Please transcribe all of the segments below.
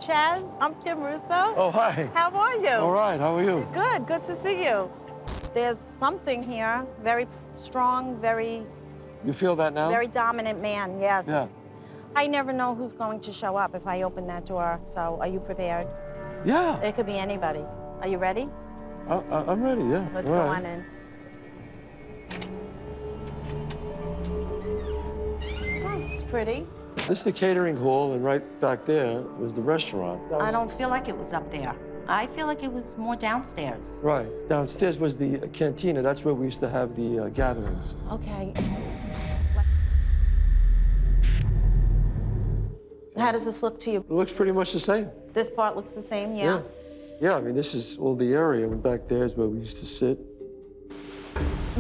Chazz. I'm Kim Russo. Oh, hi. How are you? All right, how are you? Good, good to see you. There's something here, very strong, very... You feel that now? Very dominant man, yes. Yeah. I never know who's going to show up if I open that door, so are you prepared? Yeah. It could be anybody. Are you ready? I'm ready, yeah. Let's go on in. Oh, it's pretty. This is the catering hall, and right back there was the restaurant. I don't feel like it was up there. I feel like it was more downstairs. Right. Downstairs was the cantina. That's where we used to have the gatherings. Okay. How does this look to you? It looks pretty much the same. This part looks the same, yeah? Yeah, I mean, this is all the area, and back there is where we used to sit.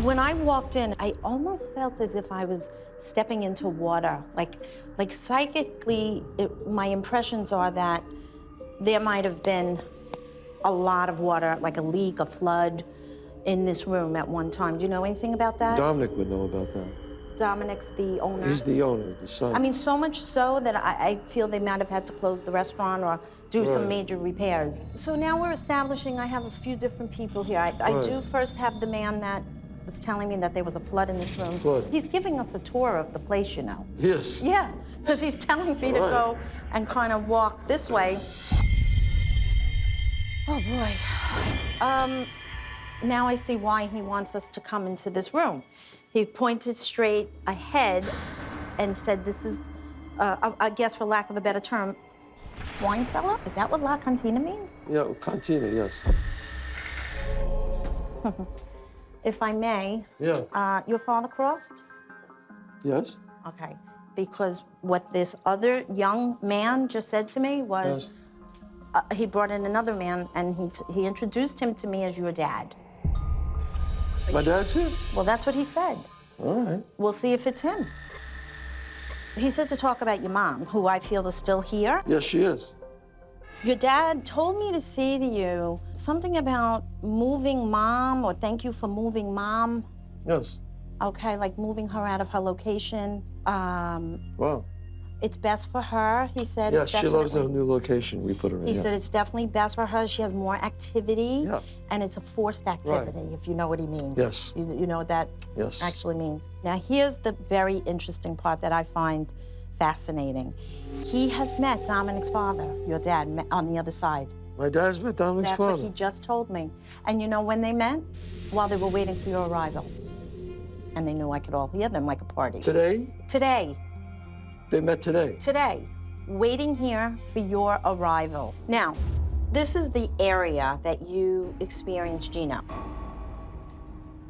When I walked in, I almost felt as if I was stepping into water. Like psychically, my impressions are that there might have been a lot of water, like a leak, a flood in this room at one time. Do you know anything about that? Dominic would know about that. Dominic's the owner? He's the owner, the son. I mean, so much so that I feel they might have had to close the restaurant or do some major repairs. So now we're establishing I have a few different people here. I do first have the man that was telling me that there was a flood in this room. Flood. He's giving us a tour of the place, you know. Yes. Yeah, because he's telling me to go and kind of walk this way. Oh, boy. Now I see why he wants us to come into this room. He pointed straight ahead and said, this is, I guess for lack of a better term, wine cellar? Is that what La Cantina means? Yeah, cantina, yes. If I may, your father crossed? Yes. Okay, because what this other young man just said to me was, he brought in another man and he introduced him to me as your dad. My dad's here? Well, that's what he said. All right. We'll see if it's him. He said to talk about your mom, who I feel is still here. Yes, she is. Your dad told me to say to you something about moving mom, or thank you for moving mom. Yes. Okay, like moving her out of her location. Wow. It's best for her, he said. Yes, it's she loves the new location we put her in. He said it's definitely best for her. She has more activity, and it's a forced activity, if you know what he means. Yes. You know what that actually means. Now, here's the very interesting part that I find fascinating. He has met Dominic's father, your dad, on the other side. My dad's met Dominic's father? That's what he just told me. And you know when they met? While they were waiting for your arrival. And they knew I could all hear them like a party. Today? Today. They met today? Today, waiting here for your arrival. Now, this is the area that you experienced Gina.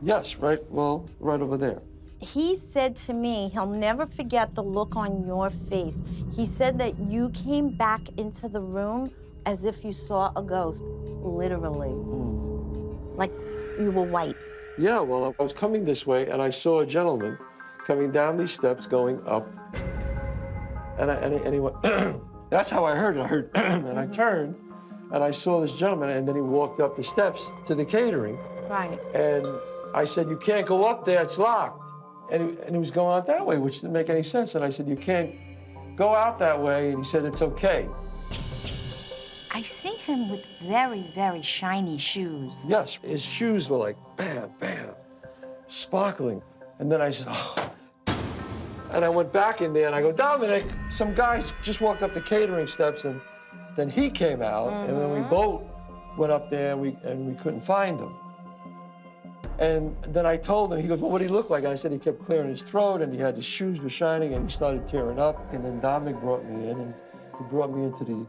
Yes, right over there. He said to me, he'll never forget the look on your face. He said that you came back into the room as if you saw a ghost, literally. Like you were white. Yeah, well, I was coming this way and I saw a gentleman coming down these steps going up. And he went, that's how I heard it. I heard, and I turned, and I saw this gentleman, and then he walked up the steps to the catering. Right. And I said, you can't go up there, it's locked. And he was going out that way, which didn't make any sense. And I said, you can't go out that way. And he said, it's okay. I see him with very, very shiny shoes. Yes, his shoes were like, bam, bam, sparkling. And then I said, oh. And I went back in there and I go, Dominic, some guys just walked up the catering steps, and then he came out, and then we both went up there and we couldn't find him. And then I told him, he goes, well, what did he look like? And I said he kept clearing his throat and he had his shoes were shining and he started tearing up. And then Dominic brought me in and he brought me into the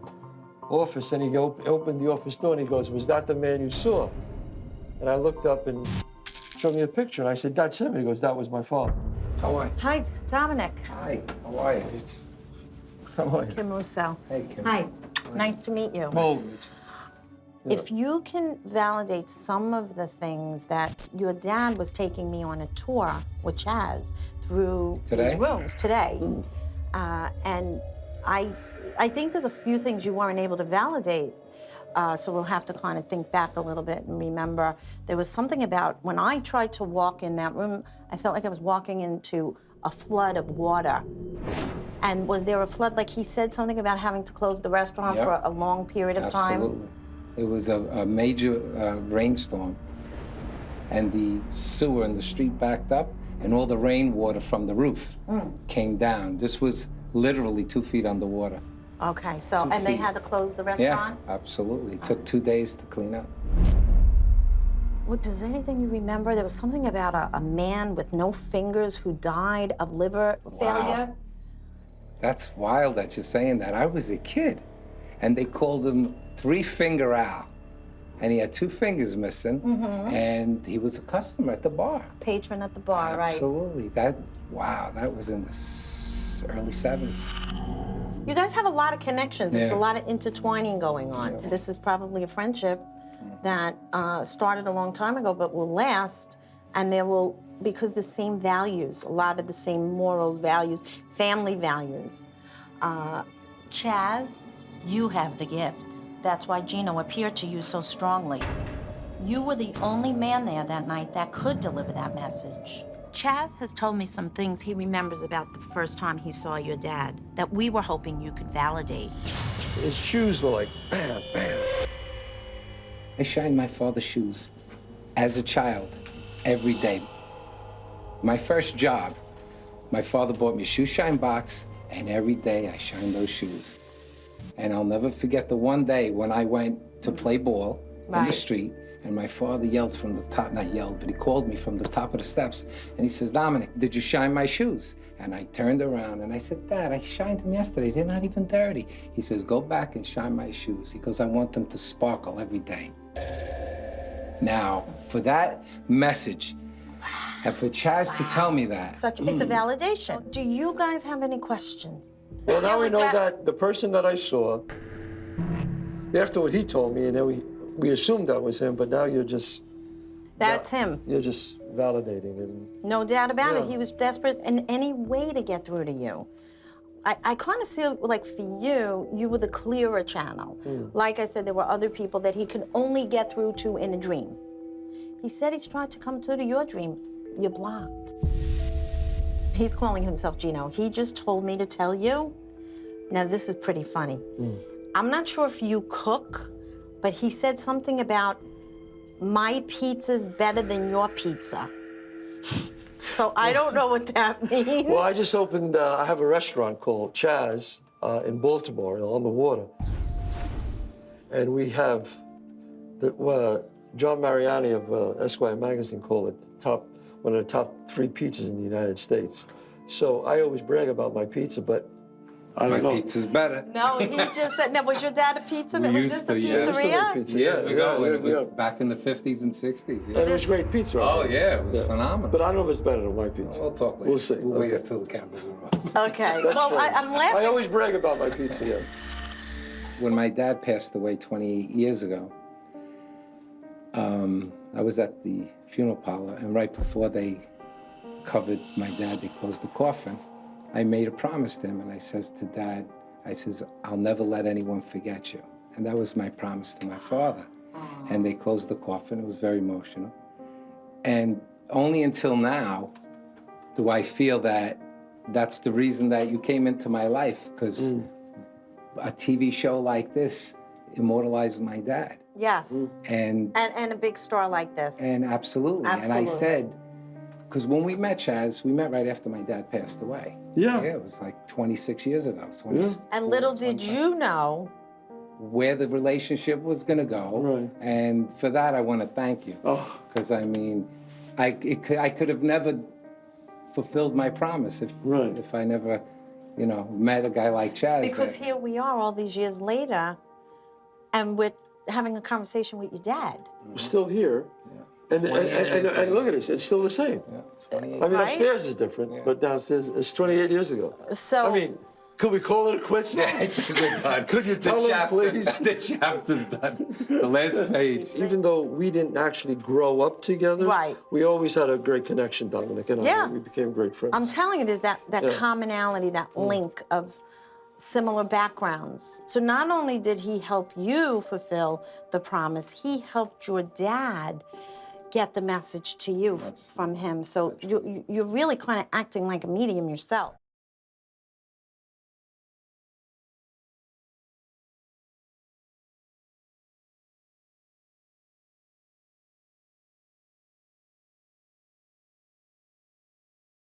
office and he opened the office door and he goes, was that the man you saw? And I looked up and showed me a picture and I said, that's him. And he goes, that was my father. How are you? Hi, Dominic. Hi, how are you? How are you? Kim Russo. Hey, Kim. Hi, nice to meet you. Well, if you can validate some of the things that your dad was taking me on a tour with Chazz through these rooms today, and I think there's a few things you weren't able to validate. So we'll have to kind of think back a little bit and remember there was something about when I tried to walk in that room, I felt like I was walking into a flood of water. And was there a flood? Like he said something about having to close the restaurant Yep. for a long period of time? Absolutely. It was a major rainstorm, and the sewer in the street backed up, and all the rainwater from the roof came down. This was literally 2 feet underwater. Okay, so, 2 and they feet. had to close the restaurant? Yeah, absolutely. It took 2 days to clean up. What, does anything you remember? There was something about a man with no fingers who died of liver failure. That's wild that you're saying that. I was a kid, and they called him Three-Finger Al. And he had 2 fingers missing, and he was a customer at the bar. Patron at the bar, right? Absolutely. Wow, that was in the early 70s. You guys have a lot of connections. There's a Yeah. lot of intertwining going on. Yeah. This is probably a friendship that started a long time ago, but will last, and there will, because the same values, a lot of the same morals, values, family values. Chazz, you have the gift. That's why Gino appeared to you so strongly. You were the only man there that night that could deliver that message. Chazz has told me some things he remembers about the first time he saw your dad that we were hoping you could validate. His shoes were like, bam, bam. I shined my father's shoes as a child every day. My first job, my father bought me a shoe shine box, and every day I shined those shoes. And I'll never forget the one day when I went to play ball in the Right. street, and my father yelled from the top, not yelled, but he called me from the top of the steps, and he says, Dominic, did you shine my shoes? And I turned around and I said, Dad, I shined them yesterday, they're not even dirty. He says, go back and shine my shoes. He goes, I want them to sparkle every day. Now, for that message, and for Chazz to tell me that, It's a validation. Do you guys have any questions? Well, now we know Grab- that the person that I saw, after what he told me, and then we assumed that was him, but now you're just That's him. you're just validating it. No doubt about it. Yeah. He was desperate in any way to get through to you. I kind of feel like for you, you were the clearer channel. Like I said, there were other people that he could only get through to in a dream. He said he's tried to come through to your dream. You're blocked. He's calling himself Gino. He just told me to tell you. Now, this is pretty funny. I'm not sure if you cook, but he said something about my pizza's better than your pizza. So I don't know what that means. Well, I just opened, I have a restaurant called Chazz in Baltimore, on the water. And we have, John Mariani of Esquire magazine called it one of the top 3 pizzas in the United States. So I always brag about my pizza, but I don't know. my pizza's better. No, he just said, now, was your dad a pizza man? We Was used this a to, yeah. pizzeria? Pizza, Years ago, when it was yeah. back in the 50s and 60s. And Yeah. it was great pizza. Right? Oh, yeah, it was phenomenal. But I don't know if it's better than my pizza. We'll talk later. We'll see. We'll wait Okay. until the cameras are off. Okay, That's well, true. I'm laughing. I always brag about my pizza, yeah. When my dad passed away 28 years ago, I was at the funeral parlor, and right before they covered my dad, they closed the coffin. I made a promise to him, and I says to Dad, I says, I'll never let anyone forget you. And that was my promise to my father. And they closed the coffin. It was very emotional. And only until now do I feel that that's the reason that you came into my life, because a TV show like this immortalized my dad. Yes, And and a big star like this. absolutely. And I Absolutely. said, because when we met, Chazz, we met right after my dad passed away. Yeah. Yeah, it was like 26 years ago. And little did you know. Where the relationship was going to go. Right. And for that, I want to thank you. Oh. Because, I mean, I could have never fulfilled my promise if I never, met a guy like Chazz. Because here we are all these years later, and we're having a conversation with your dad. We're still here. Yeah. And look at this, it's still the same. Yeah, 28. I mean, Right? upstairs is different, but downstairs, it's 28 years ago. So, I mean, could we call it a quits now? I think we're done. Could you tell them, please? The chapter's done. The last page. Even though we didn't actually grow up together, Right. we always had a great connection, Dominic and I. Yeah. We became great friends. I'm telling you, there's that Yeah. commonality, that link of similar backgrounds. So not only did he help you fulfill the promise, he helped your dad get the message to you from him. So you're really kind of acting like a medium yourself.